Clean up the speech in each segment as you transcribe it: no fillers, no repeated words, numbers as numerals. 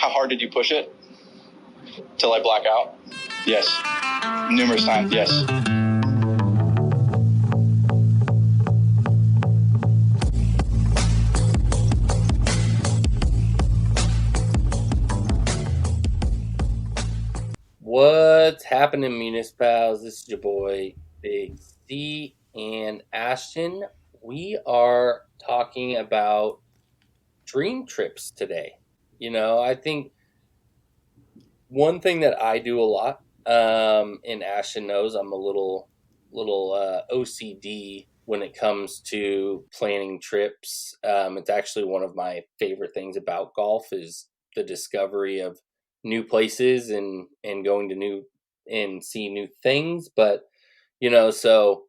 how hard did you push it till I black out? Yes. Numerous times, yes. What's happening, Municipals? This is your boy, Big C and Ashton. We are talking about dream trips today. I think one thing that I do a lot, and Ashton knows I'm a little OCD when it comes to planning trips. It's actually one of my favorite things about golf is the discovery of new places and going to new and see new things. But so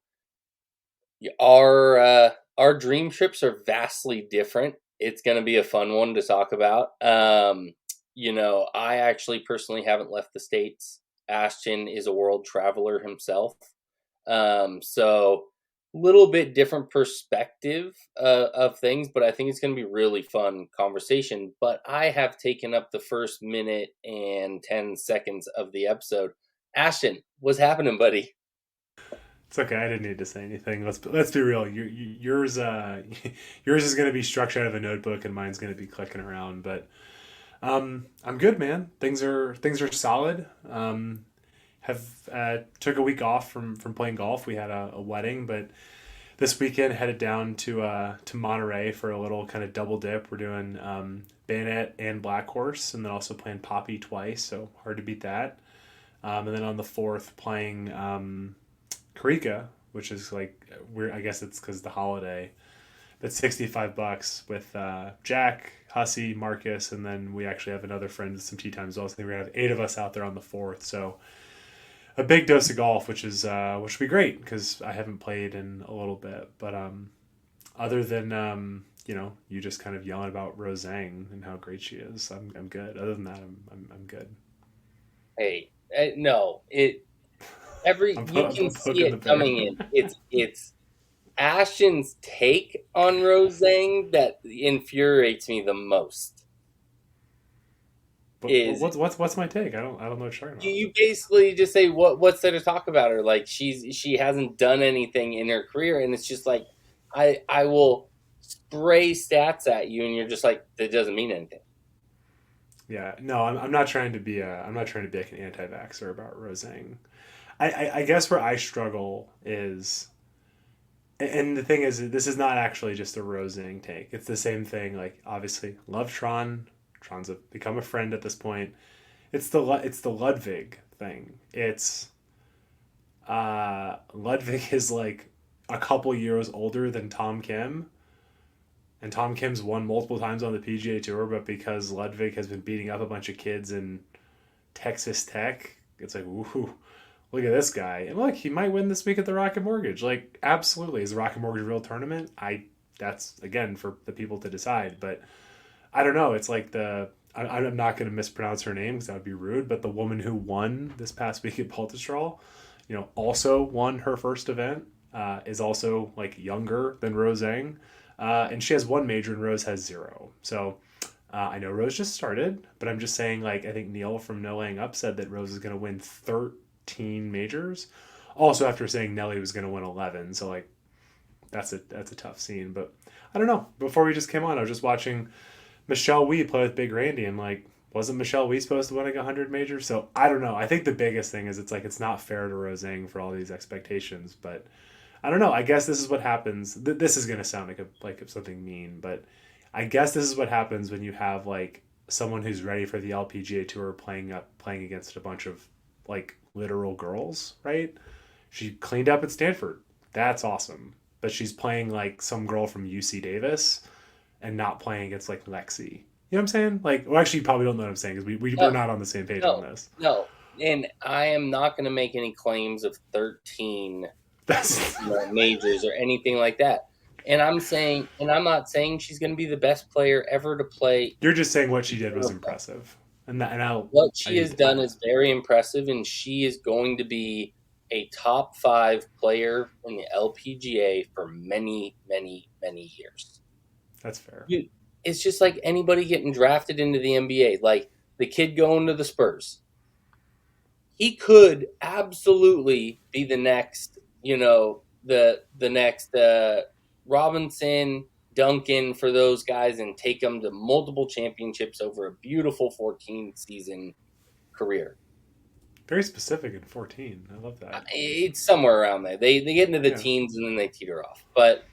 our dream trips are vastly different. It's going to be a fun one to talk about. I actually personally haven't left the States. Ashton is a world traveler himself. So little bit different perspective of things, but I think it's going to be really fun conversation. But I have taken up the first minute and 10 seconds of the episode. Ashton, what's happening, buddy? It's okay. I didn't need to say anything. Let's be real. Yours yours is going to be structured out of a notebook, and mine's going to be clicking around. But I'm good, man. Things are solid. Have took a week off from playing golf. We had a wedding, but this weekend headed down to Monterey for a little kind of double dip. We're doing Bayonet and Black Horse, and then also playing Poppy twice. So hard to beat that. And then on the 4th playing Karika, which is like weird. I guess it's because the holiday. But $65 with Jack, Hussey, Marcus, and then we actually have another friend with some tee times. Also, I think we're gonna have 8 of us out there on the 4th. So a big dose of golf, which will be great because I haven't played in a little bit. But other than you just kind of yelling about Rose Zhang and how great she is, I'm good. Other than that, I'm good. Hey, no, you can see it coming in. It's Ashton's take on Rose Zhang that infuriates me the most. What's my take? I don't know what you're talking about. You basically just say what's there to talk about her? Like she hasn't done anything in her career, and it's just like I will spray stats at you, and you're just like that doesn't mean anything. Yeah, no, I'm not trying to be like an anti-vaxxer about Rose Zhang. I guess where I struggle is, and the thing is, this is not actually just a Rose Zhang take. It's the same thing. Like obviously, love Tron. Tron's become a friend at this point. It's the Ludwig thing. It's Ludwig is like a couple years older than Tom Kim, and Tom Kim's won multiple times on the PGA Tour, but because Ludwig has been beating up a bunch of kids in Texas Tech, it's like, ooh, look at this guy. And look, he might win this week at the Rocket Mortgage. Like, absolutely. Is the Rocket Mortgage a real tournament? That's, again, for the people to decide. But I don't know. It's like I'm not going to mispronounce her name because that would be rude, but the woman who won this past week at Baltusrol, also won her first event, is also, like, younger than Rose Zhang. And she has 1 major and Rose has 0. So I know Rose just started, but I'm just saying, like, I think Neil from No Laying Up said that Rose is going to win 13 majors. Also after saying Nelly was going to win 11. So, like, that's a tough scene. But I don't know. Before we just came on, I was just watching Michelle Wie play with Big Randy, and, like, wasn't Michelle Wie supposed to win like 100 majors? So I don't know. I think the biggest thing is it's not fair to Rose Zhang for all these expectations, but I don't know. I guess this is what happens. This is going to sound like something mean, but I guess this is what happens when you have, like, someone who's ready for the LPGA Tour playing against a bunch of, like, literal girls, right? She cleaned up at Stanford. That's awesome. But she's playing, like, some girl from UC Davis and not playing against, like, Lexi. You know what I'm saying? Like, well, actually, you probably don't know what I'm saying because we're not on the same page on this. No, and I am not going to make any claims of 13 majors or anything like that. And I'm not saying she's going to be the best player ever to play. You're just saying what she did was impressive. What she has done is very impressive, and she is going to be a top 5 player in the LPGA for many, many, many years. That's fair. It's just like anybody getting drafted into the NBA. Like, the kid going to the Spurs. He could absolutely be the next, the next Robinson, Duncan for those guys and take them to multiple championships over a beautiful 14-season career. Very specific in 14. I love that. It's somewhere around there. They get into the teens and then they teeter off. But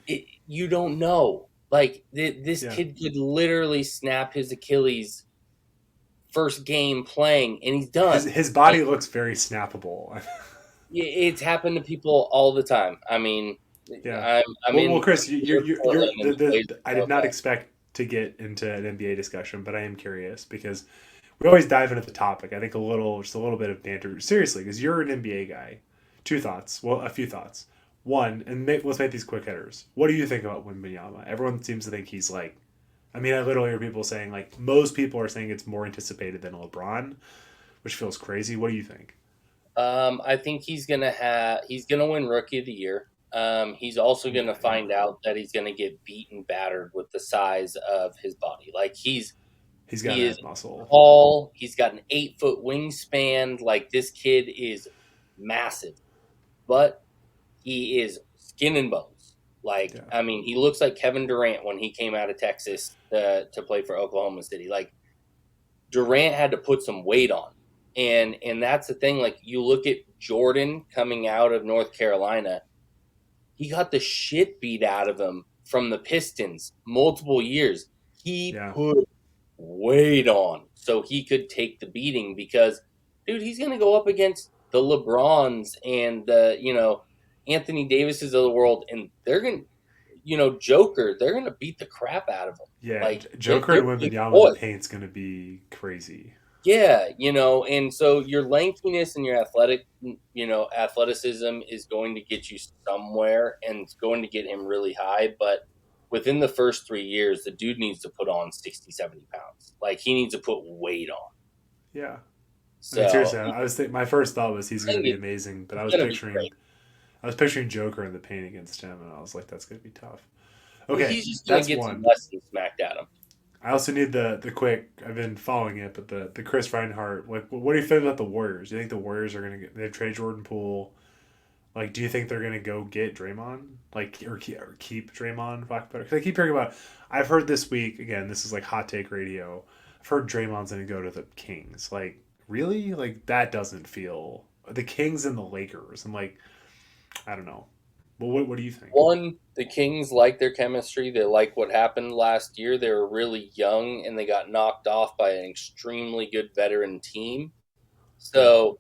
you don't know. Like this kid could literally snap his Achilles first game playing, and he's done. His body looks very snappable. It's happened to people all the time. I mean, yeah. Well, Chris, I did not expect to get into an NBA discussion, but I am curious because we always dive into the topic. I think just a little bit of banter. Seriously, because you're an NBA guy. A few thoughts. One, and let's make these quick hitters. What do you think about Wembanyama? Everyone seems to think he's like, I literally hear people saying, like, most people are saying it's more anticipated than LeBron, which feels crazy. What do you think? I think he's gonna win Rookie of the Year. He's also gonna find out that he's gonna get beaten, battered with the size of his body. Like he is muscle. Tall. He's got an 8-foot wingspan. Like this kid is massive, but he is skin and bones. He looks like Kevin Durant when he came out of Texas to play for Oklahoma City. Like Durant had to put some weight on. And that's the thing. Like you look at Jordan coming out of North Carolina, he got the shit beat out of him from the Pistons multiple years. He put weight on so he could take the beating because, dude, he's going to go up against the LeBrons and the, Anthony Davises of the world, and they're going to, Joker, they're going to beat the crap out of him. Yeah, like, Joker and Wembanyama, the paint's going to be crazy. Yeah, and so your lankiness and your athleticism is going to get you somewhere, and it's going to get him really high, but within the first 3 years, the dude needs to put on 60, 70 pounds. Like, he needs to put weight on. Yeah. So, seriously, my first thought was he's going to be amazing, but I was picturing Joker in the paint against him, and I was like, that's going to be tough. Okay, well, he's just going to get some lessons smacked at him. I also need the quick. I've been following it, but the Chris Reinhardt. Like, what do you feel about the Warriors? Do you think the Warriors are going to they trade Jordan Poole? Like, do you think they're going to go get Draymond? Like, or keep Draymond? Because I keep hearing about. I've heard this week again. This is like hot take radio. I've heard Draymond's going to go to the Kings. Like, really? Like, that doesn't feel the Kings and the Lakers. I'm like, I don't know. Well, what do you think? One, the Kings like their chemistry. They like what happened last year. They were really young, and they got knocked off by an extremely good veteran team. So,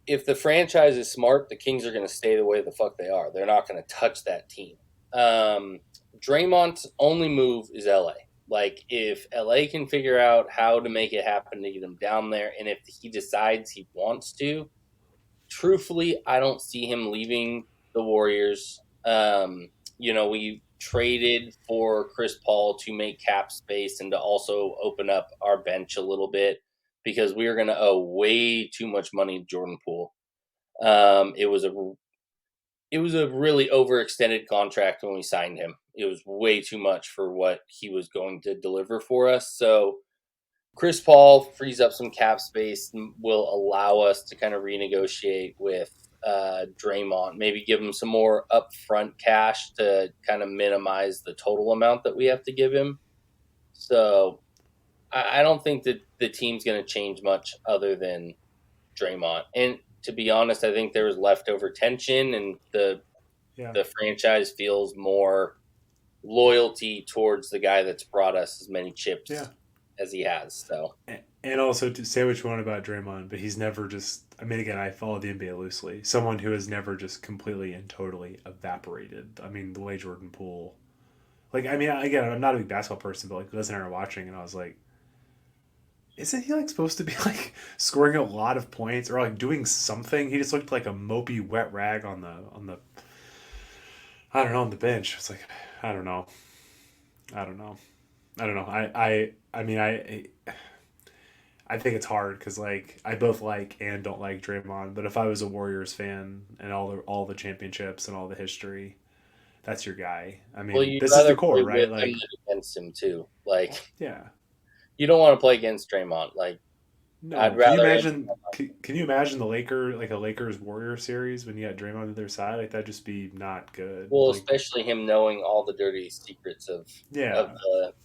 if the franchise is smart, the Kings are going to stay the way the fuck they are. They're not going to touch that team. Draymond's only move is LA. Like, if LA can figure out how to make it happen to get him down there, and if he decides he wants to, truthfully, I don't see him leaving the Warriors. We traded for Chris Paul to make cap space and to also open up our bench a little bit because we were going to owe way too much money to Jordan Poole. It was a really overextended contract when we signed him. It was way too much for what he was going to deliver for us. So Chris Paul frees up some cap space and will allow us to kind of renegotiate with Draymond, maybe give him some more upfront cash to kind of minimize the total amount that we have to give him. So I don't think that the team's going to change much other than Draymond. And to be honest, I think there was leftover tension, and the franchise feels more loyalty towards the guy that's brought us as many chips as he has. So, and also to say what you want about Draymond, but he's never just. I mean, again, I follow the NBA loosely. Someone who has never just completely and totally evaporated. I mean, the way Jordan Poole. Like, I mean, again, I'm not a big basketball person, but like, Liz and I were watching, and I was like, isn't he like supposed to be like scoring a lot of points or like doing something? He just looked like a mopey wet rag on the. I don't know, on the bench. It's like, I don't know. I think it's hard because like I both like and don't like Draymond. But if I was a Warriors fan and all the championships and all the history, that's your guy. I Well, mean, you'd this is rather the core, play right? with him Like, than against him too. Like, yeah. you don't want to play against Draymond. Like, No, I'd rather him. Can you imagine the like a Lakers Warrior series when you had Draymond on their side? Like that'd just be not good. Well, Like, especially him knowing all the dirty secrets of yeah,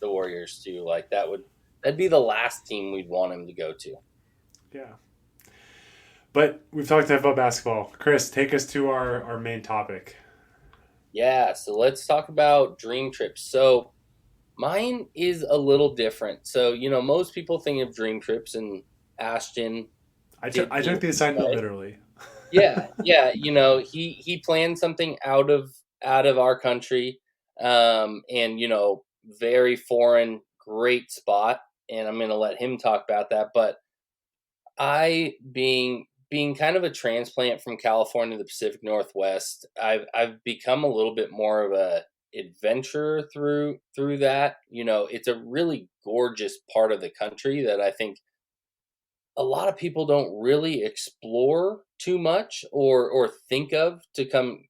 the Warriors too. Like that'd be the last team we'd want him to go to. yeah. But we've talked enough about basketball. Chris, take us to our main topic. Yeah, so let's talk about dream trips. So mine is a little different. So, most people think of dream trips and Ashton did I took one, the assignment right? literally. Yeah, yeah, he planned something out of our country, and very foreign, great spot, and I'm gonna let him talk about that. But I being kind of a transplant from California to the Pacific Northwest, I've become a little bit more of a adventurer through that. It's a really gorgeous part of the country that I think a lot of people don't really explore too much or think of to come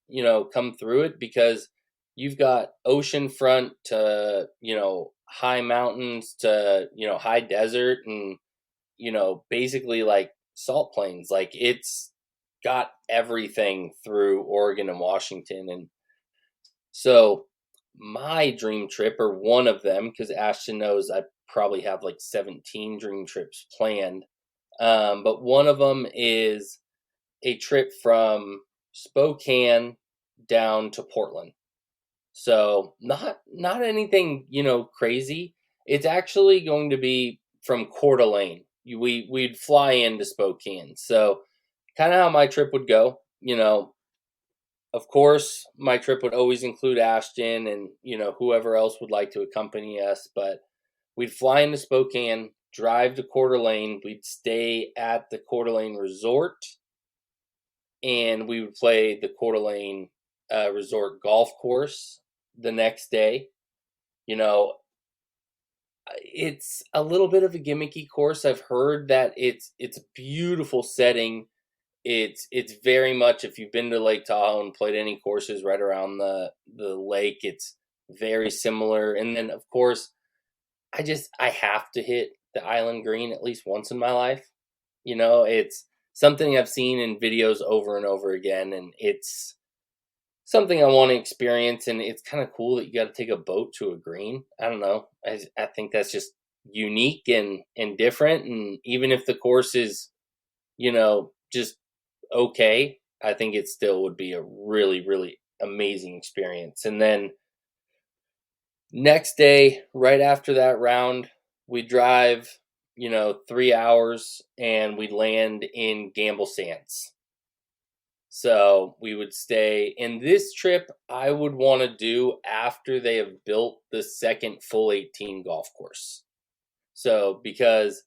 through it, because you've got ocean front to high mountains to high desert, and basically like salt plains. Like, it's got everything through Oregon and Washington. And so my dream trip, or one of them, because Ashton knows I probably have like 17 dream trips planned, but one of them is a trip from Spokane down to Portland. So not anything crazy. It's actually going to be from Coeur d'Alene. We'd fly into Spokane. So kind of how my trip would go. Of course, my trip would always include Ashton and whoever else would like to accompany us. But we'd fly into Spokane, drive to Coeur d'Alene. We'd stay at the Coeur d'Alene Resort, and we would play the Coeur d'Alene Resort golf course the next day. You know, it's a little bit of a gimmicky course. I've heard that it's a beautiful setting. It's very much, if you've been to Lake Tahoe and played any courses right around the lake, it's very similar. And then of course, I have to hit the Island Green at least once in my life. It's something I've seen in videos over and over again, and it's something I want to experience. And it's kind of cool that you got to take a boat to a green. I don't know. I think that's just unique and different. And even if the course is, just okay, I think it still would be a really, really amazing experience. And then next day, right after that round, we drive, 3 hours, and we land in Gamble Sands. So we would stay. In this trip, I would want to do after they have built the second full 18 golf course. So because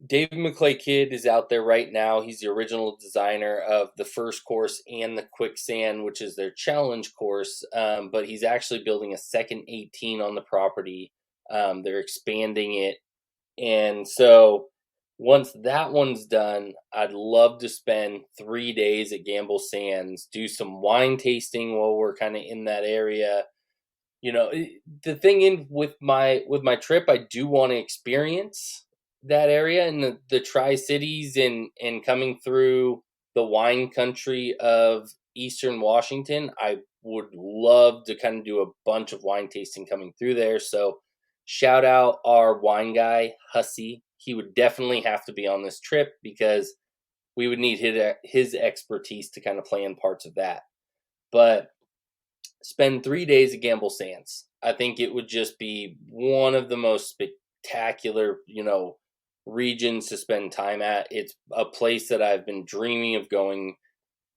David McClay Kidd is out there right now. He's the original designer of the first course and the Quicksand, which is their challenge course. But he's actually building a second 18 on the property. They're expanding it. And so once that one's done, I'd love to spend 3 days at Gamble Sands, do some wine tasting while we're kind of in that area. The thing with my trip, I do want to experience that area and the Tri-Cities, and coming through the wine country of Eastern Washington. I would love to kind of do a bunch of wine tasting coming through there. So shout out our wine guy, Hussey. He would definitely have to be on this trip, because we would need his expertise to kind of plan parts of that. But spend 3 days at Gamble Sands. I think it would just be one of the most spectacular, regions to spend time at. It's a place that I've been dreaming of going,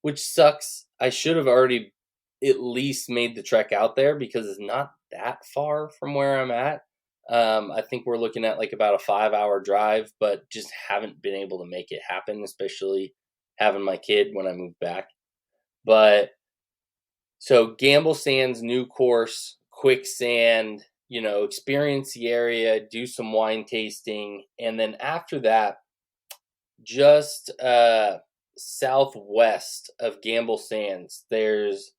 which sucks. I should have already at least made the trek out there, because it's not that far from where I'm at. I think we're looking at like about a 5-hour drive, but just haven't been able to make it happen, especially having my kid when I move back. But so Gamble Sands, new course, Quicksand, experience the area, do some wine tasting. And then after that, just southwest of Gamble Sands, there's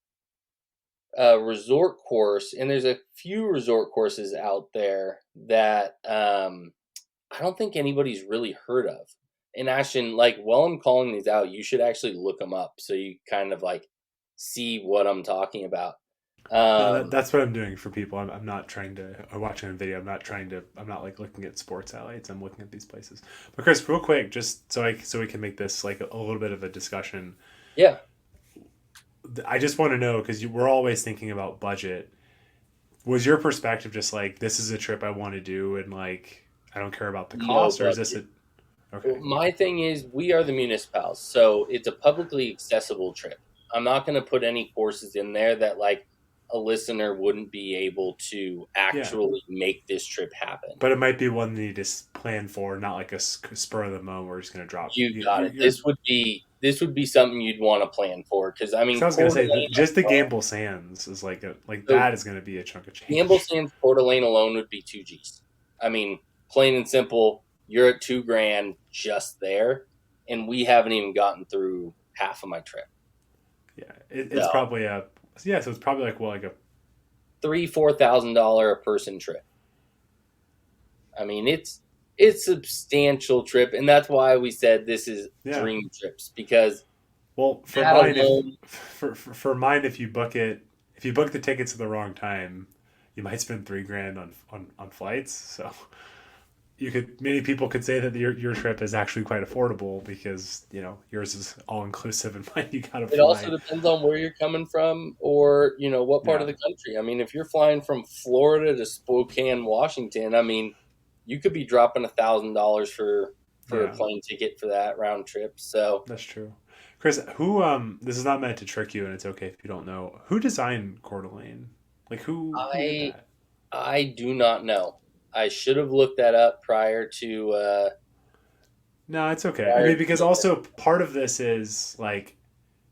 resort course, and there's a few resort courses out there that I don't think anybody's really heard of. And Ashton, like, while I'm calling these out, you should actually look them up so you kind of like see what I'm talking about. No, that's what I'm doing for people. I'm not trying to. I'm watching a video. I'm not like looking at sports highlights. I'm looking at these places. But Chris, real quick, just so we can make this like a little bit of a discussion. Yeah. I just want to know because we're always thinking about budget. Was your perspective just like this is a trip I want to do and like I don't care about the cost, or is this a okay? Well, my thing is we are the Municipals, so it's a publicly accessible trip. I'm not going to put any courses in there that like a listener wouldn't be able to actually make this trip happen. But it might be one that you just plan for, not like a spur of the moment where we're just going to drop. You got it. This would be something you'd want to plan for because I mean, I was going to say just the Gamble Sands is like that is going to be a chunk of change. Gamble Sands Coeur d'Alene alone would be $2,000. I mean, plain and simple. You're at $2,000 just there, and we haven't even gotten through half of my trip. Yeah, it's probably so it's probably like a $3,000-$4,000 a person trip. I mean, it's a substantial trip, and that's why we said this is dream trips because. Well, for mine, for mine, if you book the tickets at the wrong time, you might spend $3,000 on flights. So. Many people could say that your trip is actually quite affordable because yours is all inclusive and mine you gotta fly. It also depends on where you're coming from or what part of the country. I mean, if you're flying from Florida to Spokane, Washington, I mean, you could be dropping $1,000 for a plane ticket for that round trip. So that's true. Chris, who this is not meant to trick you, and it's okay if you don't know who designed Coeur d'Alene. Like who did that? I do not know. I should have looked that up prior to. No, it's okay. I mean, because also part of this is like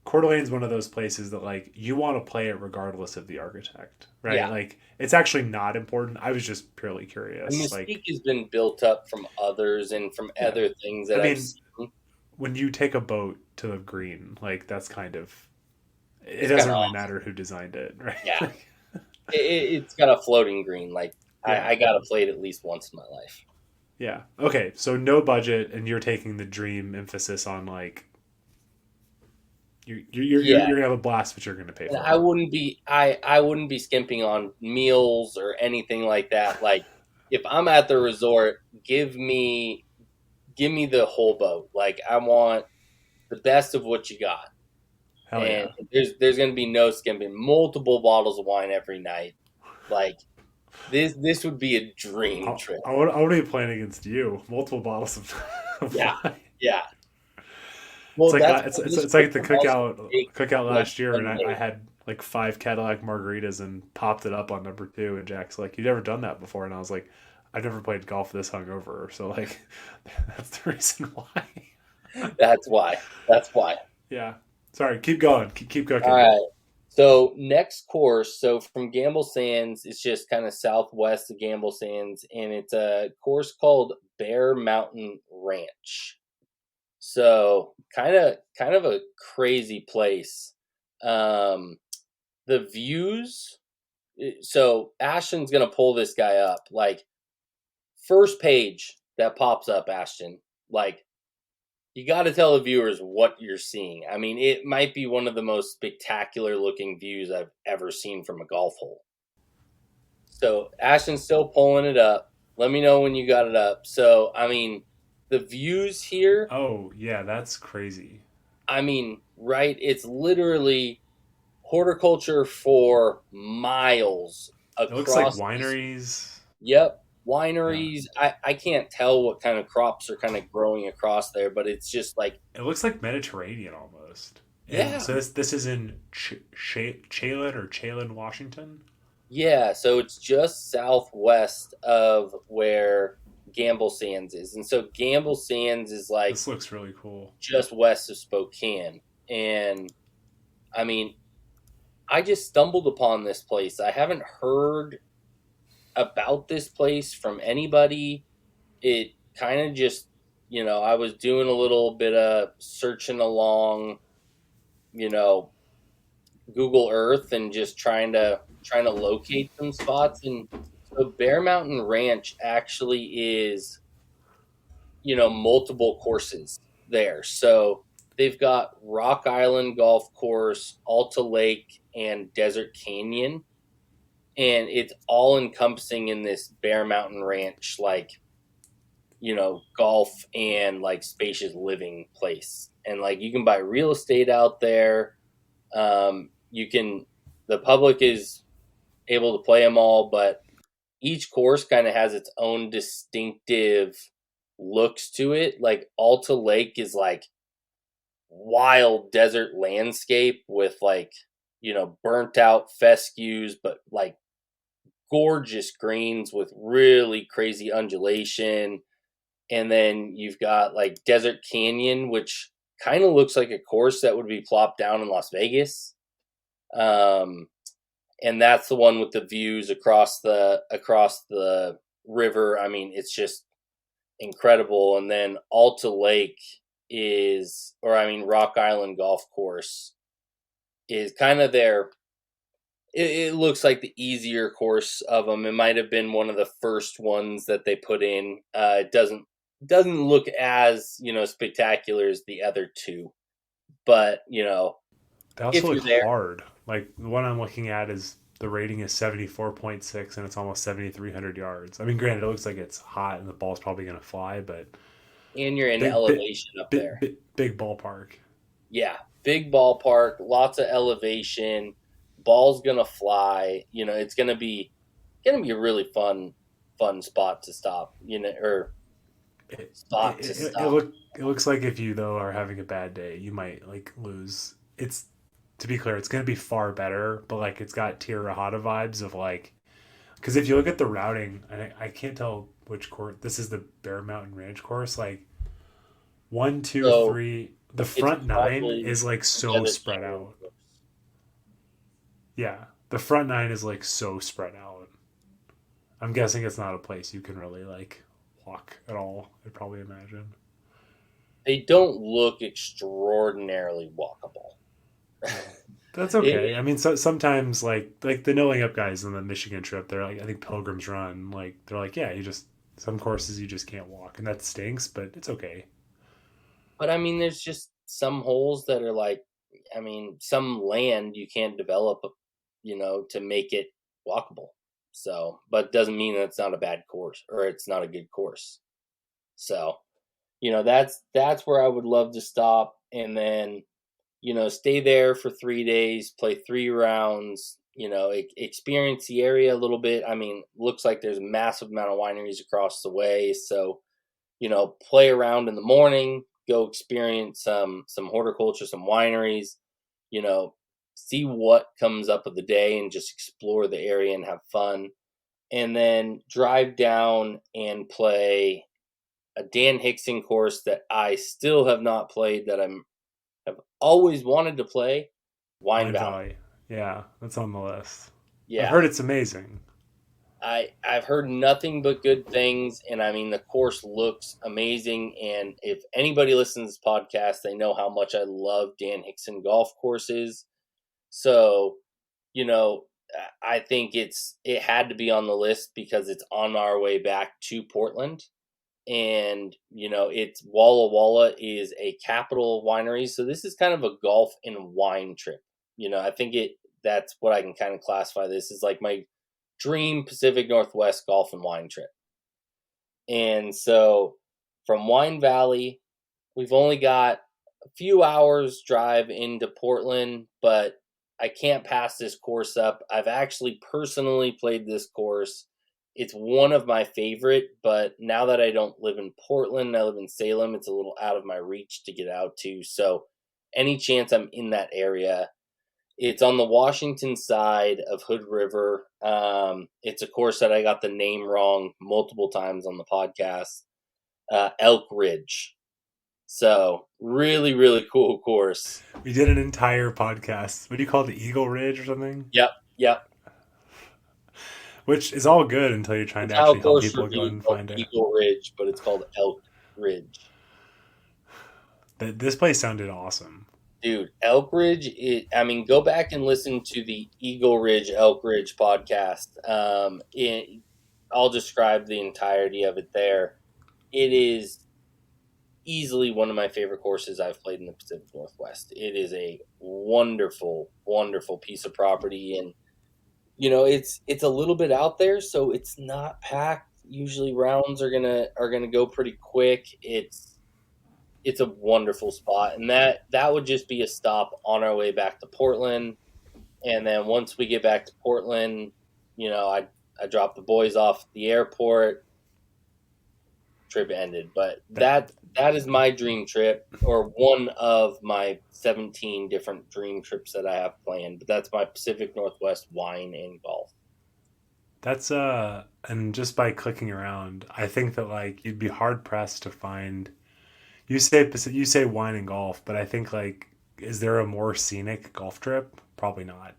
Coeur d'Alene is one of those places that like you want to play it regardless of the architect, right? Yeah. Like it's actually not important. I was just purely curious. The mystique has been built up from others and from other things that I've seen. When you take a boat to the green, like that's kind of it doesn't really matter who designed it, right? Yeah, it's got a floating green, like. I got to play it at least once in my life. Yeah. Okay. So no budget, and you're taking the dream emphasis on like you're gonna have a blast, but you're gonna pay for it. I wouldn't be skimping on meals or anything like that. Like if I'm at the resort, give me the whole boat. Like I want the best of what you got. Hell and there's gonna be no skimping. Multiple bottles of wine every night. Like. This would be a dream trip. I would be playing against you. Multiple bottles of wine. Yeah. Well, it's like the cookout last year, and I had like 5 Cadillac margaritas and popped it up on number 2, and Jack's like, "You've never done that before," and I was like, "I've never played golf this hungover," so like, that's the reason why. That's why. Yeah. Sorry. Keep going. Keep cooking. All right. So next course, from Gamble Sands, it's just kind of southwest of Gamble Sands, and it's a course called Bear Mountain Ranch. So kind of a crazy place. The views. So Ashton's gonna pull this guy up. Like first page that pops up, Ashton. Like. You got to tell the viewers what you're seeing. I mean, it might be one of the most spectacular looking views I've ever seen from a golf hole. So Ashton's still pulling it up. Let me know when you got it up. So, I mean, the views here. Oh, yeah, that's crazy. I mean, right? It's literally horticulture for miles across. It looks like wineries. Yep. Wineries. Yeah. I can't tell what kind of crops are kind of growing across there, but it's just like it looks like Mediterranean almost. And yeah. So this is in Chelan, Washington. Yeah. So it's just southwest of where Gamble Sands is, and so Gamble Sands is like this looks really cool, just west of Spokane. And I mean, I just stumbled upon this place. I haven't heard about this place from anybody. It kind of just, I was doing a little bit of searching along, Google Earth and just trying to locate some spots. And so Bear Mountain Ranch actually is, multiple courses there. So they've got Rock Island Golf Course, Alta Lake, and Desert Canyon. And it's all encompassing in this Bear Mountain Ranch, like, golf and like spacious living place. And like you can buy real estate out there. The public is able to play them all, but each course kind of has its own distinctive looks to it. Like Alta Lake is like wild desert landscape with like, burnt out fescues, but like gorgeous greens with really crazy undulation. And then you've got like Desert Canyon, which kind of looks like a course that would be plopped down in Las Vegas. And that's the one with the views across the river. I mean, it's just incredible. And then Alta Lake Rock Island Golf Course is kind of their. It looks like the easier course of them. It might have been one of the first ones that they put in. It doesn't look as spectacular as the other two, but they also look hard. Like the one I'm looking at is the rating is 74.6 and it's almost 7,300 yards. I mean, granted, it looks like it's hot and the ball's probably going to fly, but and you're in elevation up there. Big ballpark. Yeah, big ballpark, lots of elevation. Ball's gonna fly. It's gonna be a really fun spot to stop. It looks like if you though are having a bad day, you might like lose. It's to be clear, it's gonna be far better, but like it's got Tierra Hada vibes of like, because if you look at the routing, I can't tell which course. This is the Bear Mountain Ranch course. Like 1, 2, 3. The front 9 is like so spread out. Yeah, the front 9 is like so spread out. I'm guessing it's not a place you can really like walk at all. I'd probably imagine. They don't look extraordinarily walkable. That's okay. I mean, sometimes like the Knowing Up guys on the Michigan trip, they're like, I think Pilgrims Run, like they're like, yeah, some courses you just can't walk, and that stinks, but it's okay. But I mean, there's just some holes that are like, some land you can't develop, to make it walkable. So, but it doesn't mean that it's not a bad course or it's not a good course. So, that's where I would love to stop and then, stay there for 3 days, play 3 rounds, experience the area a little bit. I mean, looks like there's a massive amount of wineries across the way. So, play around in the morning, go experience some horticulture, some wineries, see what comes up of the day and just explore the area and have fun. And then drive down and play a Dan Hickson course that I still have not played that have always wanted to play, Wine Valley. Yeah, that's on the list. Yeah. I heard it's amazing. I've heard nothing but good things, and I mean the course looks amazing. And if anybody listens to this podcast, they know how much I love Dan Hickson golf courses. So, I think it had to be on the list because it's on our way back to Portland, and it's Walla Walla is a capital of wineries, so this is kind of a golf and wine trip. I think that's what I can kind of classify this as, like my dream Pacific Northwest golf and wine trip. And so from Wine Valley, we've only got a few hours drive into Portland, but I can't pass this course up. I've actually personally played this course. It's one of my favorite, but now that I don't live in Portland, I live in Salem, it's a little out of my reach to get out to. So any chance I'm in that area, it's on the Washington side of Hood River. It's a course that I got the name wrong multiple times on the podcast. Elk Ridge. So really, really cool course. We did an entire podcast. What do you call it? The Eagle Ridge or something? Yep. Which is all good until you're trying to actually help people go and find it. Eagle Ridge, but it's called Elk Ridge. This place sounded awesome. Dude, Elk Ridge, go back and listen to the Eagle Ridge, Elk Ridge podcast. I'll describe the entirety of it there. It is easily one of my favorite courses I've played in the Pacific Northwest. It is a wonderful, wonderful piece of property, and it's a little bit out there, so it's not packed. Usually rounds are gonna go pretty quick. It's a wonderful spot, and that would just be a stop on our way back to Portland. And then once we get back to Portland, I drop the boys off at the airport. Trip ended, but that is my dream trip, or one of my 17 different dream trips that I have planned. But that's my Pacific Northwest wine and golf. That's and just by clicking around, I think that like you'd be hard pressed to find. You say wine and golf, but I think like, is there a more scenic golf trip? Probably not.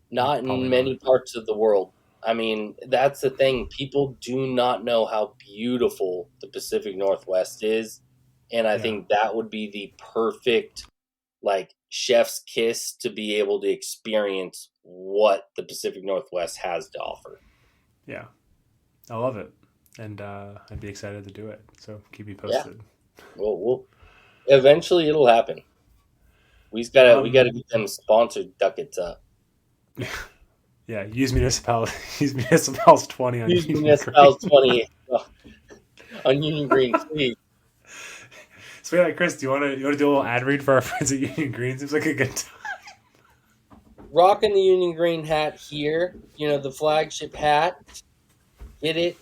Not Probably in many not. parts of the world. I mean, that's the thing. People do not know how beautiful the Pacific Northwest is. And I Yeah. think that would be the perfect, like, chef's kiss to be able to experience what the Pacific Northwest has to offer. Yeah. I love it. And I'd be excited to do it. So keep me posted. Well, eventually it'll happen. We gotta get them sponsored ducats up. Yeah, use Municipals 20 on Use Union Municipals Green. 20 on Union Green, please. So yeah, Chris, do you want to do a little ad read for our friends at Union Green? Seems like a good time. Rocking the Union Green hat here, the flagship hat. Get it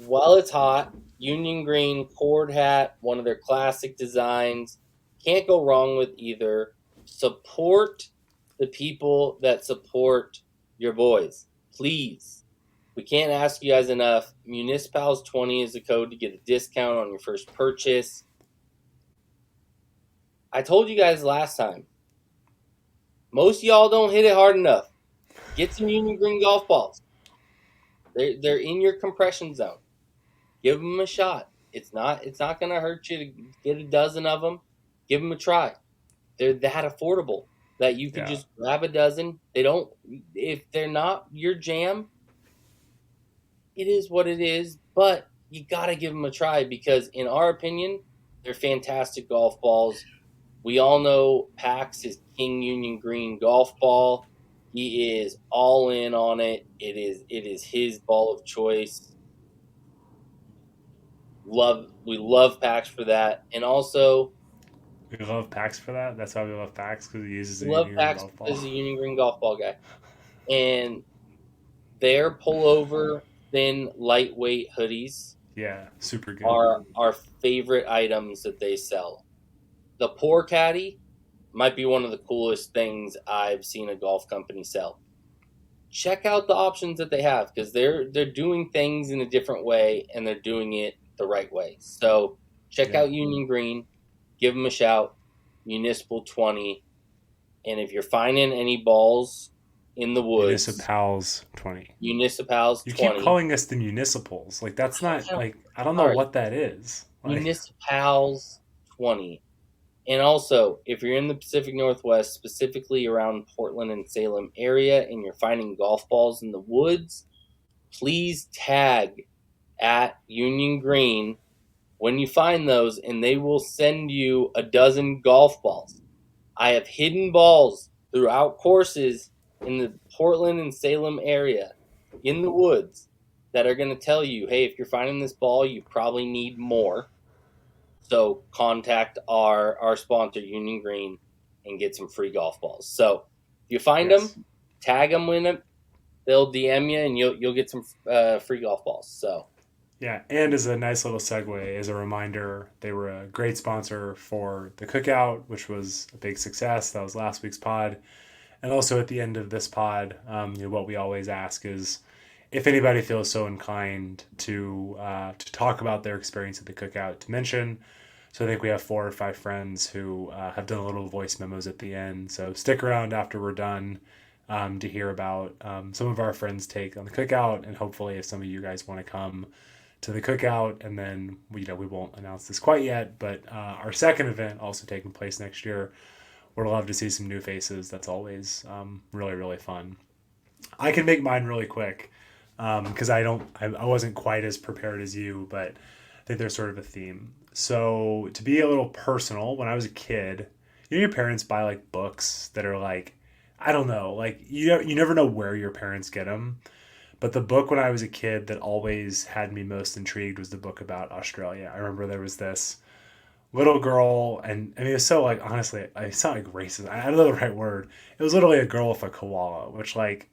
while it's hot. Union Green cord hat, one of their classic designs. Can't go wrong with either. Support the people that support your boys. Please. We can't ask you guys enough. Municipals 20 is the code to get a discount on your first purchase. I told you guys last time. Most of y'all don't hit it hard enough. Get some Union Green golf balls. They're in your compression zone. Give them a shot. It's not going to hurt you to get a dozen of them. Give them a try. They're that affordable that you can just grab a dozen. If they're not your jam, it is what it is, but you got to give them a try because in our opinion, they're fantastic golf balls. We all know Pax is King Union Green golf ball. He is all in on it. It is his ball of choice. We love Pax for that, and also we love Pax for that. That's why we love Pax, because he uses a love Union Green Pax golf ball. as a Union Green golf ball guy, and their pullover thin lightweight hoodies, super good, are our favorite items that they sell. The Pour Caddy might be one of the coolest things I've seen a golf company sell. Check out the options that they have because they're doing things in a different way and they're doing it the right way. So check out Union Green, give them a shout, Municipal 20, and if you're finding any balls in the woods, Municipals 20. Municipals 20. You keep calling us the Municipals. Like that's not like I don't know what that is. Like, Municipals 20. And also, if you're in the Pacific Northwest, specifically around Portland and Salem area, and you're finding golf balls in the woods, please tag at Union Green when you find those, and they will send you a dozen golf balls. I have hidden balls throughout courses in the Portland and Salem area in the woods that are going to tell you, hey, if you're finding this ball, you probably need more. So contact our sponsor, Union Green, and get some free golf balls. So if you find them, tag them in them. They'll DM you, and you'll get some free golf balls. So yeah, and as a nice little segue, as a reminder, they were a great sponsor for the cookout, which was a big success. That was last week's pod. And also at the end of this pod, what we always ask is if anybody feels so inclined to talk about their experience at the cookout, to mention. So I think we have 4 or 5 friends who have done a little voice memos at the end. So stick around after we're done to hear about some of our friends' take on the cookout, and hopefully if some of you guys want to come to the cookout, and then we won't announce this quite yet, but our second event also taking place next year. We'd love to see some new faces. That's always really, really fun. I can make mine really quick because I wasn't quite as prepared as you, but I think there's sort of a theme. So to be a little personal, when I was a kid, your parents buy like books that are like, I don't know, like you never know where your parents get them. But the book when I was a kid that always had me most intrigued was the book about Australia. I remember there was this little girl, and I mean, it was so like, honestly, I sound like racist. I don't know the right word. It was literally a girl with a koala, which like,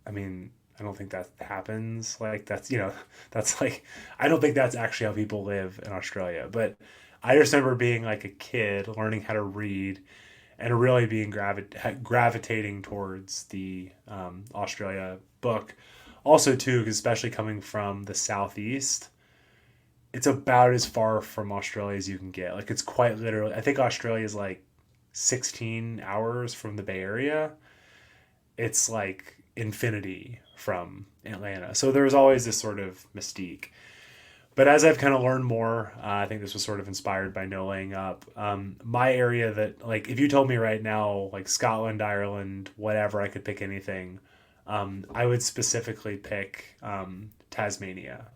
I mean, I don't think that happens. Like that's, that's like, I don't think that's actually how people live in Australia. But I just remember being like a kid, learning how to read, and really being gravitating towards the Australia book. Also, too, 'cause especially coming from the southeast, it's about as far from Australia as you can get. Like it's quite literally, I think Australia is like 16 hours from the Bay Area. It's like infinity from Atlanta. So there was always this sort of mystique. But as I've kind of learned more, I think this was sort of inspired by No Laying Up. My area that, like, if you told me right now, like Scotland, Ireland, whatever, I could pick anything. I would specifically pick Tasmania,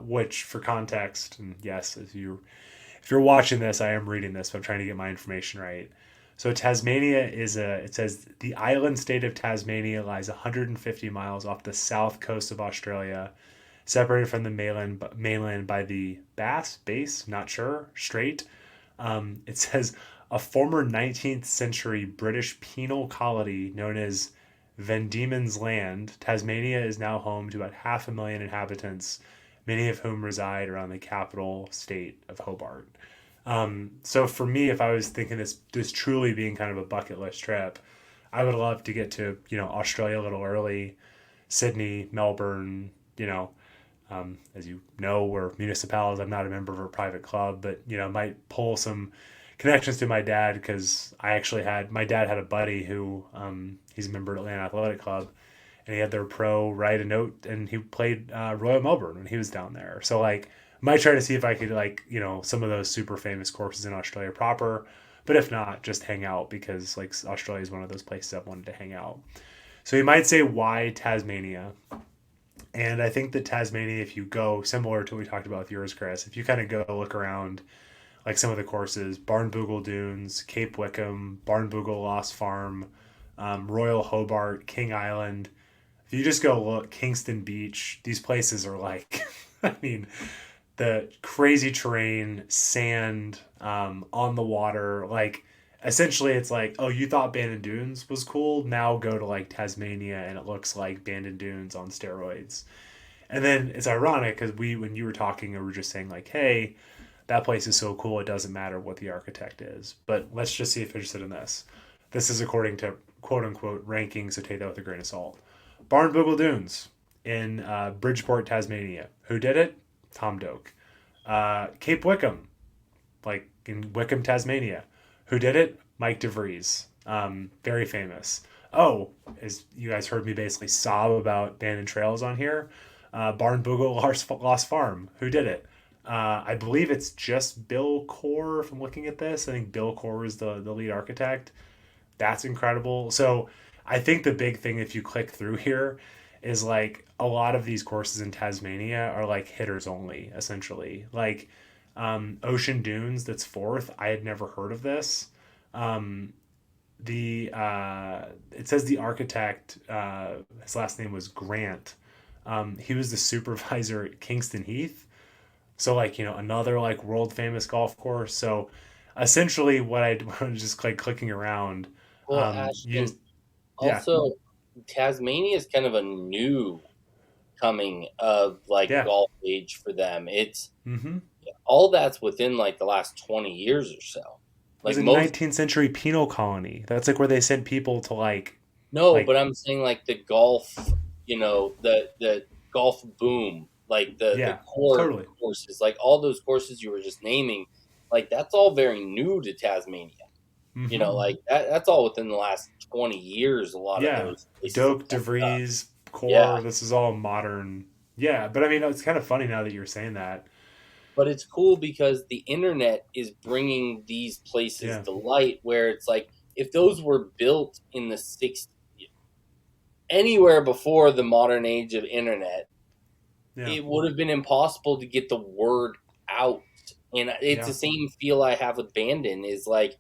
which, for context, and yes, if you're watching this, I am reading this, but I'm trying to get my information right. So Tasmania it says the island state of Tasmania lies 150 miles off the south coast of Australia, separated from the mainland by the not sure, Strait. It says a former 19th century British penal colony known as Van Diemen's Land. Tasmania is now home to about 500,000 inhabitants, many of whom reside around the capital state of Hobart. So for me, if I was thinking this truly being kind of a bucket list trip, I would love to get to, Australia a little early, Sydney, Melbourne, as you know, we're Municipals. I'm not a member of a private club, but, might pull some connections to my dad because my dad had a buddy who, he's a member of Atlanta Athletic Club, and he had their pro write a note, and he played Royal Melbourne when he was down there. So like, might try to see if I could some of those super famous courses in Australia proper, but if not, just hang out because like Australia is one of those places I've wanted to hang out. So you might say, why Tasmania? And I think that Tasmania, if you go similar to what we talked about with yours, Chris, if you kind of go look around like some of the courses, Barnbougle Dunes, Cape Wickham, Barnbougle Lost Farm, Royal Hobart, King Island, if you just go look, Kingston Beach, these places are like, I mean, the crazy terrain, sand, on the water, like essentially it's like, oh, you thought Bandon Dunes was cool, now go to like Tasmania and it looks like Bandon Dunes on steroids. And then it's ironic because when you were talking, we were just saying like, hey, that place is so cool, it doesn't matter what the architect is. But let's just see if you're interested in this. This is according to quote unquote rankings, so take that with a grain of salt. Barnbougle Dunes in Bridgeport, Tasmania. Who did it? Tom Doak. Cape Wickham, like in Wickham, Tasmania. Who did it? Mike DeVries. Very famous. Oh, as you guys heard me basically sob about Bandon Trails on here. Barnbougle Lost Farm. Who did it? I believe it's just Bill Core, if I'm looking at this. I think Bill Core was the lead architect. That's incredible. So I think the big thing, if you click through here, is like a lot of these courses in Tasmania are like hitters only, essentially. Like Ocean Dunes, that's fourth. I had never heard of this. It says the architect, his last name was Grant. He was the supervisor at Kingston Heath. So like, another like world famous golf course. So essentially what I was just like clicking around. Well, You Ashton, just, yeah, also, Tasmania is kind of a new coming of like yeah. golf age for them. It's Mm-hmm. all that's within like the last 20 years or so. It was Like a most, 19th century penal colony. That's like where they sent people to no, but like, I'm saying like the golf, the golf boom, like the yeah, core totally. courses, like all those courses you were just naming, like that's all very new to Tasmania. Mm-hmm. Like that's all within the last 20 years. A lot of Yeah. those places have Doak, popped up. DeVries, Yeah, Core, this is all modern, Yeah, but I mean, it's kind of funny now that you're saying that. But it's cool because the internet is bringing these places Yeah, to light where it's like, if those were built in the 60s, anywhere before the modern age of internet, yeah, it would have been impossible to get the word out. And it's yeah, the same feel I have with Bandon is like,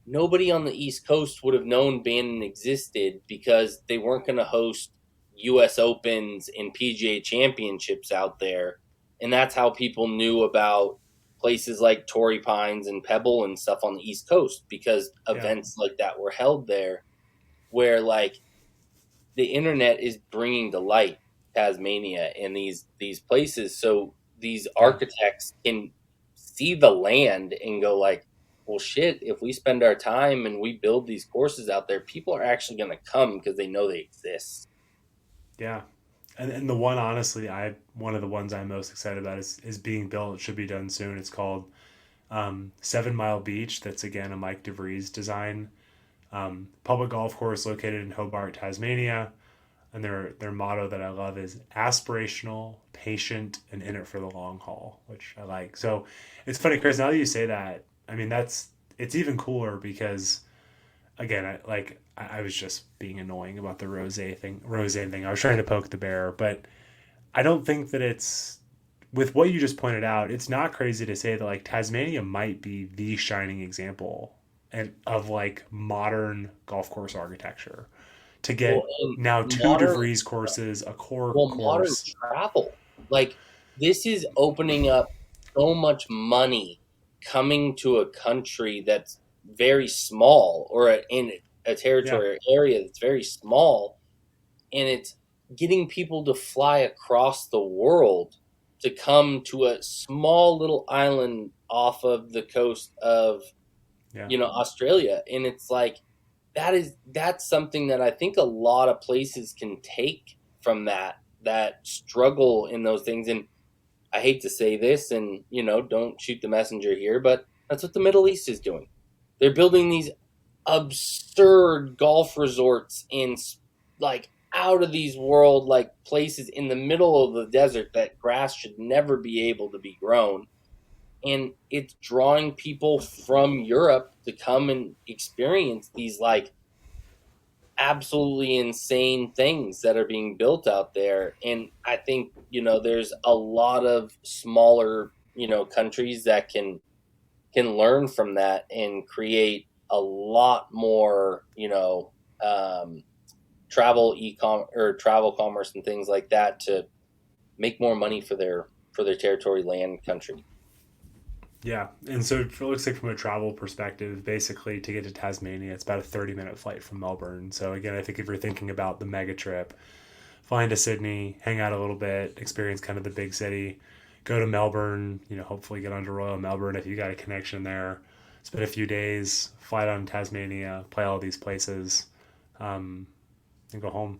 nobody on the East Coast would have known Bandon existed because they weren't going to host US Opens and PGA Championships out there. And that's how people knew about places like Torrey Pines and Pebble and stuff on the East Coast, because yeah, events like that were held there, where like the internet is bringing to light Tasmania and these places, so these yeah. architects can see the land and go like, well, shit, if we spend our time and we build these courses out there, people are actually going to come because they know they exist. Yeah. And the one honestly, I one of the ones I'm most excited about is being built. It should be done soon. It's called 7 Mile Beach. That's again a Mike DeVries design. Public golf course located in Hobart, Tasmania. And their motto that I love is aspirational, patient, and in it for the long haul, which I like. So it's funny, Chris. Now that you say that, I mean it's even cooler because again, I was just being annoying about the rose thing. I was trying to poke the bear, but I don't think that it's with what you just pointed out. It's not crazy to say that like Tasmania might be the shining example and of like modern golf course architecture. To Well, get and now two modern DeVries courses, a core modern course. travel, like this is opening up so much money coming to a country that's very small, or in a Yeah, territory or area that's very small, and it's getting people to fly across the world to come to a small little island off of the coast of yeah, Australia. And it's like, that's something that I think a lot of places can take from that struggle in those things. And I hate to say this, and don't shoot the messenger here, but that's what the Middle East is doing. They're building these absurd golf resorts in like out of these world like places in the middle of the desert that grass should never be able to be grown, and it's drawing people from Europe to come and experience these like absolutely insane things that are being built out there. And I think there's a lot of smaller countries that can learn from that and create a lot more um, travel e-com or travel commerce and things like that to make more money for their territory, land, country. yeah. And so it looks like from a travel perspective, basically to get to Tasmania, it's about a 30-minute flight from Melbourne. So again, I think if you're thinking about the mega trip, flying to Sydney, hang out a little bit, experience kind of the big city, go to Melbourne, hopefully get onto Royal Melbourne if you got a connection there, spend a few days, fly down to Tasmania, play all these places, um, and go home.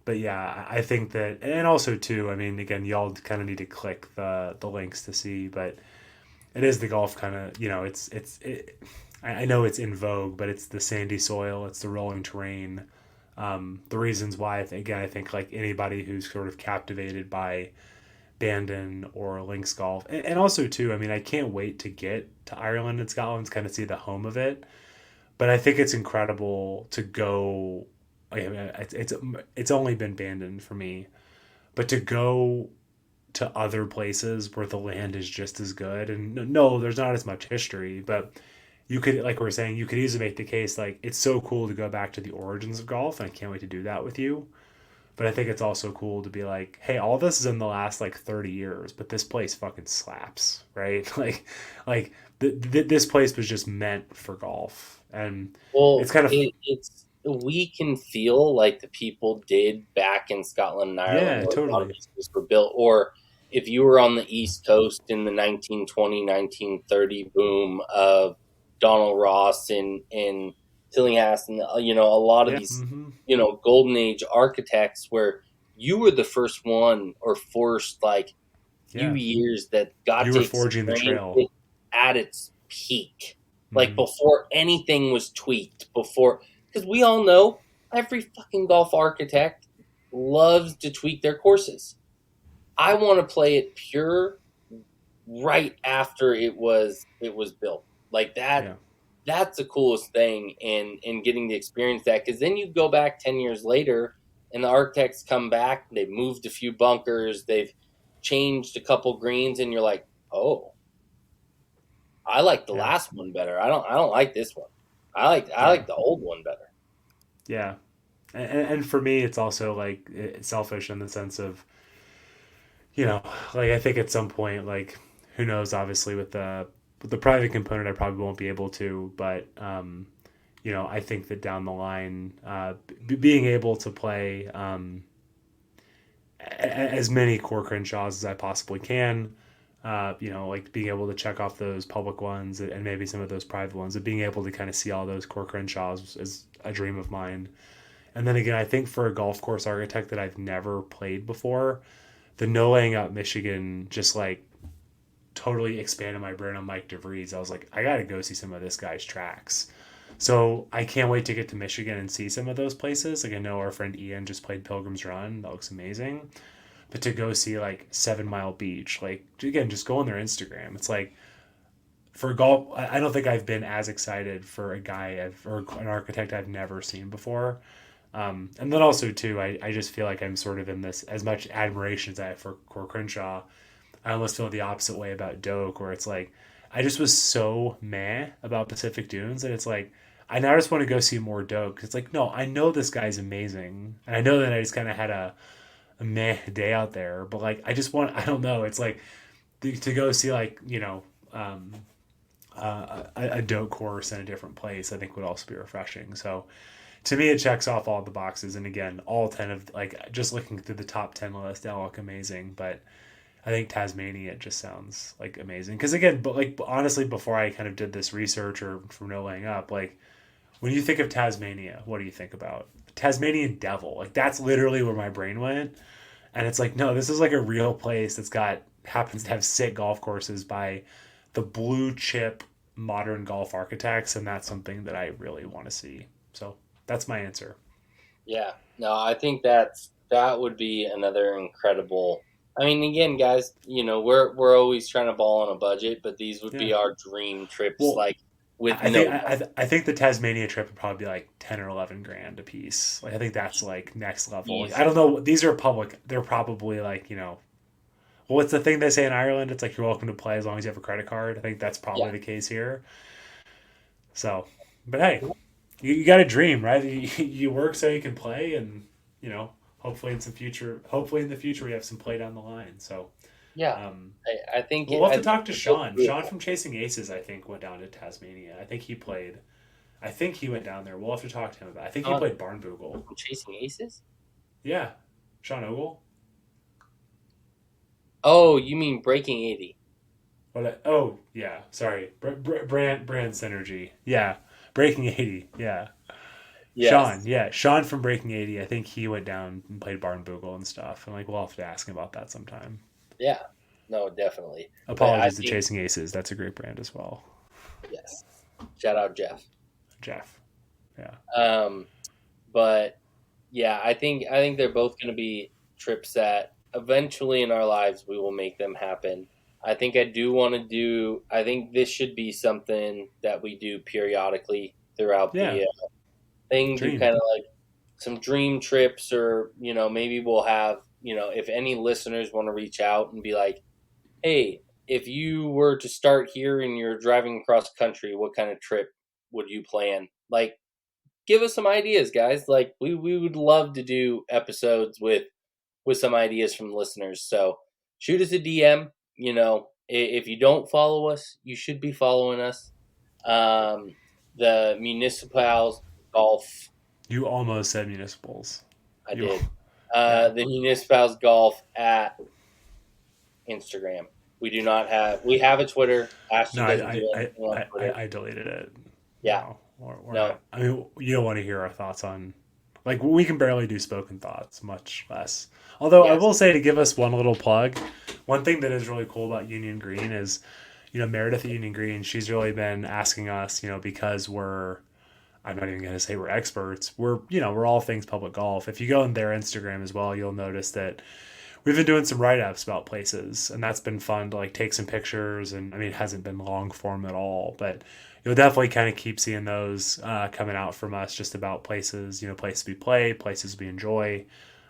But yeah, I think that, and also too, I mean, again, y'all kind of need to click the links to see, but it is the golf kind of, I know it's in vogue, but it's the sandy soil, it's the rolling terrain. The reasons why, again, I think like anybody who's sort of captivated by Bandon or links golf, and also too, I mean, I can't wait to get to Ireland and Scotland to kind of see the home of it. But I think it's incredible to go. I mean, it's only been Bandon for me, but to go to other places where the land is just as good, and no, there's not as much history, but you could, like we were saying, you could easily make the case like it's so cool to go back to the origins of golf, and I can't wait to do that with you. But I think it's also cool to be like, hey, all this is in the last like 30 years, but this place fucking slaps, right? This place was just meant for golf, and it's Well, kind of it's we can feel like the people did back in Scotland and Ireland yeah, where a lot of totally, these things were built, or if you were on the East Coast in the 1920, 1930 boom of Donald Ross and Tillinghast, and a lot of yeah, these golden age architects, where you were the first one or first like few yeah. years that got You to were forging the experience trail. it at its peak, like Hmm. before anything was tweaked. Before, because we all know every fucking golf architect loves to tweak their courses. I want to play it pure right after it was built. Like that. Yeah. That's the coolest thing in getting to experience that, because then you go back 10 years later and the architects come back, they've moved a few bunkers, they've changed a couple greens, and you're like, oh, I like the last one better. I don't like this one. I like the old one better. Yeah. And for me, it's also like it's selfish in the sense of, like I think at some point, like who knows, obviously with the private component, I probably won't be able to, but I think that down the line, being able to play as many core Crenshaws as I possibly can, like being able to check off those public ones and maybe some of those private ones, and being able to kind of see all those core Crenshaws is a dream of mine. And then again, I think for a golf course architect that I've never played before, the No Laying Up Michigan just like totally expanded my brain on Mike DeVries. I was like, I got to go see some of this guy's tracks. So I can't wait to get to Michigan and see some of those places. Like I know our friend Ian just played Pilgrim's Run. That looks amazing. But to go see like 7 Mile Beach, like again, just go on their Instagram. It's like for golf, I don't think I've been as excited for a guy or an architect I've never seen before. And then also too, I just feel like I'm sort of in this as much admiration as I have for Core Crenshaw. I almost feel the opposite way about Doak, where it's like I just was so meh about Pacific Dunes, and it's like I now just want to go see more Doak. It's like no, I know this guy's amazing, and I know that I just kind of had a meh day out there, but like I don't know. It's like to go see like a Doak course in a different place, I think would also be refreshing. So to me, it checks off all the boxes. And again, all 10 of like just looking through the top 10 list, they all look amazing. But I think Tasmania just sounds like amazing. Because again, but like honestly, before I kind of did this research or from No Laying Up, like when you think of Tasmania, what do you think about? Tasmanian Devil. Like that's literally where my brain went. And it's like, no, this is like a real place that's got happens to have sick golf courses by the blue chip modern golf architects, and that's something that I really want to see. So that's my answer. Yeah, no, I think that would be another incredible. I mean, again, guys, we're always trying to ball on a budget, but these would be our dream trips, Well, like with I no. think I think the Tasmania trip would probably be like 10 or 11 grand a piece. Like I think that's like next level. Like, I don't know. These are public. They're probably like well, what's the thing they say in Ireland? It's like you're welcome to play as long as you have a credit card. I think that's probably the case here. So, but hey, you got a dream, right? You work so you can play, and hopefully in the future we have some play down the line. So yeah, I think we'll have to talk to Sean. Sean from Chasing Aces, I think, went down to Tasmania. I think he played. I think he went down there. We'll have to talk to him about it. I think he played Barnbougle. Chasing Aces? Yeah. Sean Ogle? Oh, you mean Breaking 80. Oh, yeah. Sorry. Brand Synergy. Yeah. Breaking 80. Yeah. Yes. Sean. Yeah. Sean from Breaking 80. I think he went down and played Barnbougle and stuff. And we'll have to ask him about that sometime. Yeah. No, definitely. Apologies to Chasing Aces. That's a great brand as well. Yes. Shout out Jeff. Yeah. But yeah, I think they're both going to be trips that eventually in our lives we will make them happen. I think I think this should be something that we do periodically throughout the thing. Do kind of like some dream trips, or maybe we'll have if any listeners want to reach out and be like, hey, if you were to start here and you're driving across country, what kind of trip would you plan? Like, give us some ideas, guys. Like we would love to do episodes with some ideas from listeners. So shoot us a DM. If you don't follow us, you should be following us. The Municipals Golf. You almost said Municipals. I did. The Municipals Golf at Instagram. We have a Twitter. Ashton doesn't do anything on Twitter. I deleted it. Yeah. No. I mean, you don't want to hear our thoughts on, like, we can barely do spoken thoughts, much less. Although I will say, to give us one little plug, one thing that is really cool about Union Green is, Meredith at Union Green, she's really been asking us, because we're I'm not even going to say we're experts. We're all things public golf. If you go on their Instagram as well, you'll notice that we've been doing some write ups about places, and that's been fun to like take some pictures. And I mean, it hasn't been long form at all, but you'll definitely kind of keep seeing those coming out from us, just about places, places we play, places we enjoy.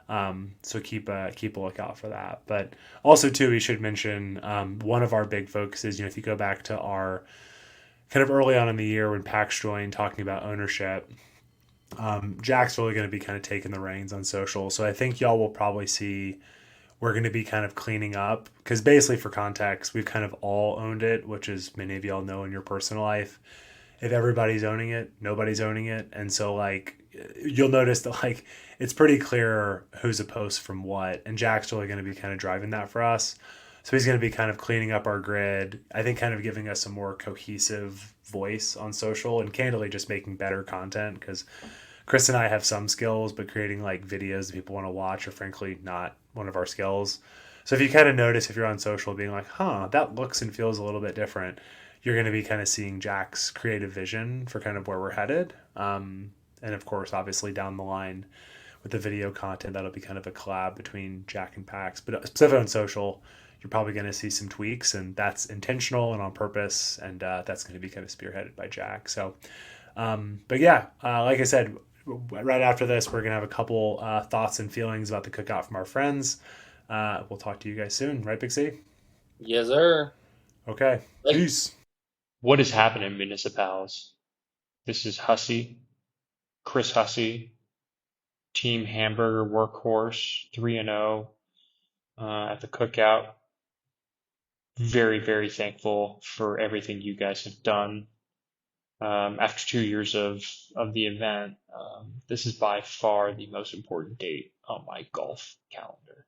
So keep a lookout for that. But also too, we should mention one of our big focuses. If you go back to our kind of early on in the year when PAX joined, talking about ownership, Jack's really going to be kind of taking the reins on social. So I think y'all will probably see we're going to be kind of cleaning up, because basically, for context, we've kind of all owned it, which is many of y'all know in your personal life. If everybody's owning it, nobody's owning it. And so like you'll notice that like it's pretty clear who's a post from what, and Jack's really going to be kind of driving that for us. So he's going to be kind of cleaning up our grid, I think, kind of giving us a more cohesive voice on social, and candidly just making better content, because Chris and I have some skills, but creating like videos that people want to watch are frankly not one of our skills. So if you kind of notice, if you're on social, being like, that looks and feels a little bit different, you're going to be kind of seeing Jack's creative vision for kind of where we're headed. And of course, obviously down the line with the video content, that'll be kind of a collab between Jack and Pax. But specifically on social, you're probably going to see some tweaks, and that's intentional and on purpose. And that's going to be kind of spearheaded by Jack. So, but yeah, like I said, right after this, we're going to have a couple thoughts and feelings about the cookout from our friends. We'll talk to you guys soon. Right, Big C? Yes, sir. Okay. Peace. What is happening, Municipals? This is Chris Hussey, Team Hamburger Workhorse, 3-0 at the cookout. Very, very thankful for everything you guys have done. After 2 years of the event, this is by far the most important date on my golf calendar.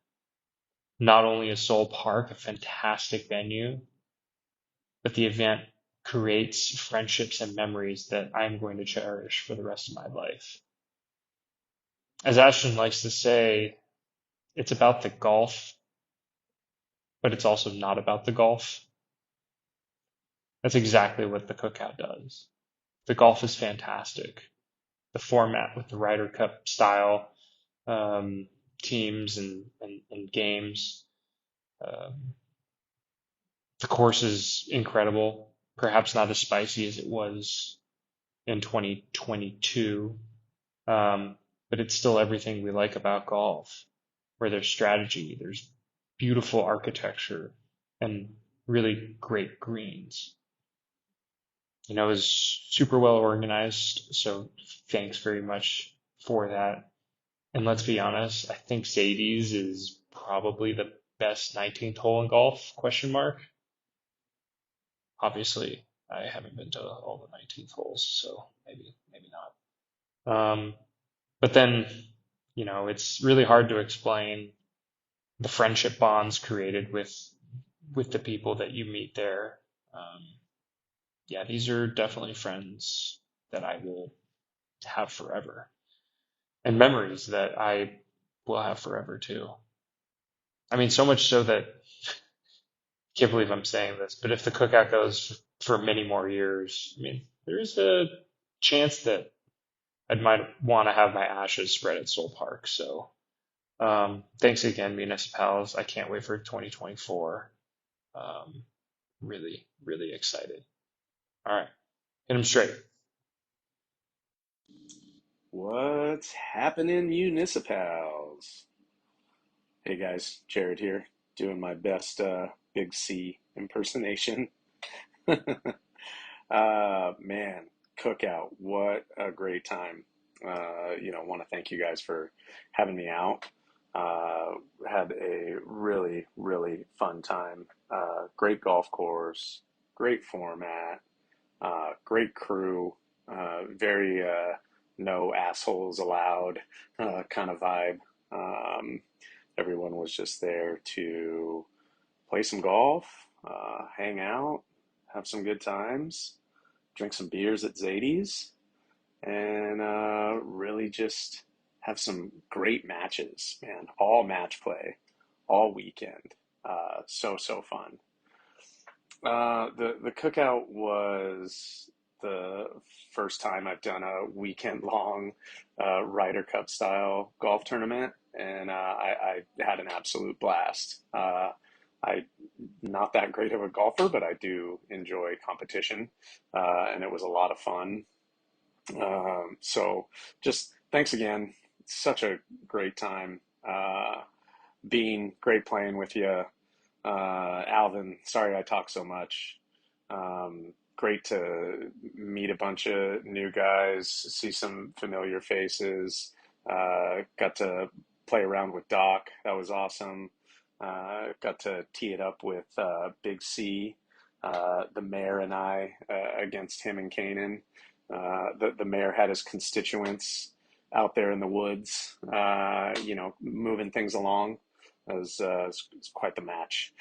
Not only is Soul Park a fantastic venue, but the event creates friendships and memories that I'm going to cherish for the rest of my life. As Ashton likes to say, it's about the golf, but it's also not about the golf. That's exactly what the cookout does. The golf is fantastic. The format with the Ryder Cup style teams and games. The course is incredible. Perhaps not as spicy as it was in 2022, but it's still everything we like about golf, where there's strategy, there's beautiful architecture, and really great greens. It was super well organized, so thanks very much for that. And let's be honest, I think Sadie's is probably the best 19th hole in golf, question mark. Obviously, I haven't been to all the 19th holes, so maybe not. But then, it's really hard to explain the friendship bonds created with the people that you meet there. Yeah, these are definitely friends that I will have forever, and memories that I will have forever too. I mean, so much so that I can't believe I'm saying this, but if the cookout goes for many more years, I mean, there's a chance that I might want to have my ashes spread at Soul Park. So, thanks again, Municipals. I can't wait for 2024. Really, really excited. All right, hit them straight. What's happening, Municipals? Hey guys, Jared here, doing my best Big C impersonation. Man, cookout, what a great time. Want to thank you guys for having me out. Had a really, really fun time. Great golf course, great format, great crew, very no assholes allowed kind of vibe. Everyone was just there to play some golf, hang out, have some good times, drink some beers at Zadie's, and really just have some great matches, man. All match play, all weekend. So fun. The cookout was the first time I've done a weekend long Ryder Cup style golf tournament, and I had an absolute blast. I'm not that great of a golfer, but I do enjoy competition, and it was a lot of fun. So just thanks again. Such a great time. Bean, great playing with you. Alvin, sorry I talk so much. Great to meet a bunch of new guys, see some familiar faces. Got to play around with Doc. That was awesome. Got to tee it up with Big C, the mayor, and I against him and Kanan. The mayor had his constituents out there in the woods, moving things along. It was quite the match.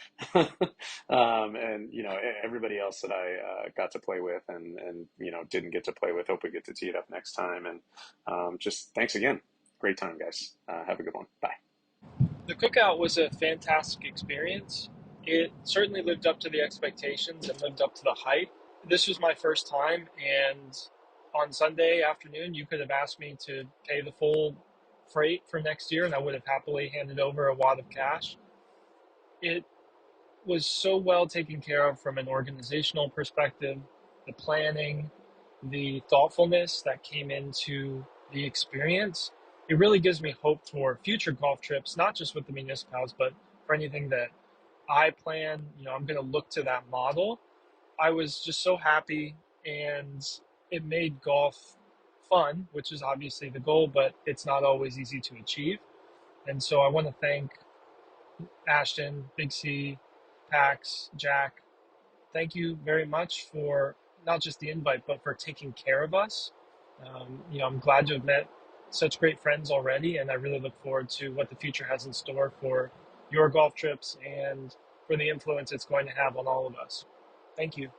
And everybody else that I got to play with and didn't get to play with, hope we get to tee it up next time. And just thanks again. Great time, guys. Have a good one. Bye. The cookout was a fantastic experience. It certainly lived up to the expectations and lived up to the hype. This was my first time, and on Sunday afternoon, you could have asked me to pay the full freight for next year, and I would have happily handed over a wad of cash. It was so well taken care of from an organizational perspective, the planning, the thoughtfulness that came into the experience. It really gives me hope for future golf trips, not just with the Municipals, but for anything that I plan. I'm going to look to that model. I was just so happy, and it made golf fun, which is obviously the goal, but it's not always easy to achieve. And so I want to thank Ashton, Big C, Pax, Jack. Thank you very much for not just the invite, but for taking care of us. I'm glad to have met such great friends already, and I really look forward to what the future has in store for your golf trips and for the influence it's going to have on all of us. Thank you.